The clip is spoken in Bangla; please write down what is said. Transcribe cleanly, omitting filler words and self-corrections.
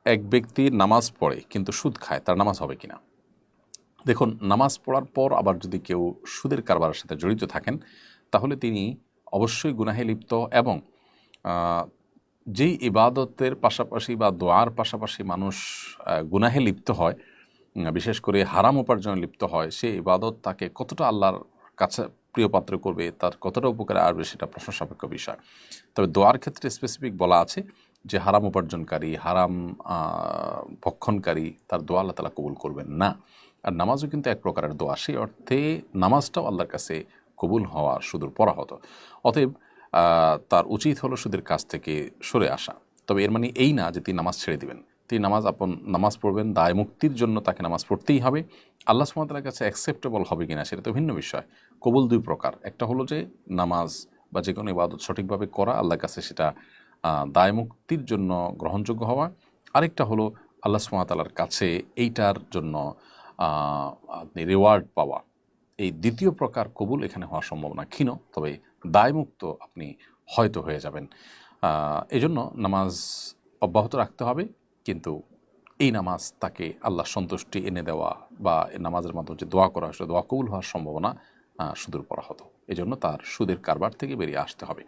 এক ব্যক্তি নামাজ পড়ে কিন্তু সুদ খায়, তার নামাজ হবে কিনা? দেখুন, নামাজ পড়ার পর আবার যদি কেউ সুদের কারবারের সাথে জড়িত থাকেন, তাহলে তিনি অবশ্যই গুনাহে লিপ্ত, এবং যেই ইবাদতের পাশাপাশি বা দোয়ার পাশাপাশি মানুষ গুনাহে লিপ্ত হয়, বিশেষ করে হারাম উপার্জনে লিপ্ত হয়, সেই ইবাদত তাকে কতটা আল্লাহর কাছে প্রিয় পাত্র করবে, তার কতটা উপকারে আসবে, সেটা প্রশ্ন সাপেক্ষ বিষয়। তবে দোয়ার ক্ষেত্রে স্পেসিফিক বলা আছে যে হারাম উপার্জনকারী, হারাম ভক্ষণকারী, তার দোয়া আল্লাহ তাআলা কবুল করবেন না। আর নামাজও কিন্তু এক প্রকারের দোয়া, সেই অর্থে নামাজটাও আল্লাহর কাছে কবুল হওয়া সুদূর পরাহত। অতএব তার উচিত হলো সুদের কাছ থেকে সরে আসা। তবে এর মানে এই না যে তিনি নামাজ ছেড়ে দিবেন। তিনি নামাজ পড়বেন, দায় মুক্তির জন্য তাকে নামাজ পড়তেই হবে। আল্লাহ সুবহানাহু ওয়া তাআলার কাছে অ্যাকসেপ্টেবল হবে কিনা সেটা তো ভিন্ন বিষয়। কবুল দুই প্রকার, একটা হলো যে নামাজ বা যে কোনো ইবাদত সঠিকভাবে করা, আল্লাহর কাছে সেটা দায় মুক্তির জন্য গ্রহণযোগ্য হওয়া। আরেকটা হলো আল্লাহ সুবহানাহু ওয়া তাআলার কাছে এইটার জন্য আপনি রিওয়ার্ড পাওয়া। এই দ্বিতীয় প্রকার কবুল এখানে হওয়ার সম্ভাবনা ক্ষীণ, তবে দায়মুক্ত আপনি হয়তো হয়ে যাবেন। এজন্য নামাজ অব্যাহত রাখতে হবে, কিন্তু এই নামাজ তাকে আল্লাহর সন্তুষ্টি এনে দেওয়া বা এই নামাজের মাধ্যমে যে দোয়া করা হয়, দোয়া কবুল হওয়ার সম্ভাবনা সুদূর পরাহত। এজন্য তার সুদের কারবার থেকে বেরিয়ে আসতে হবে।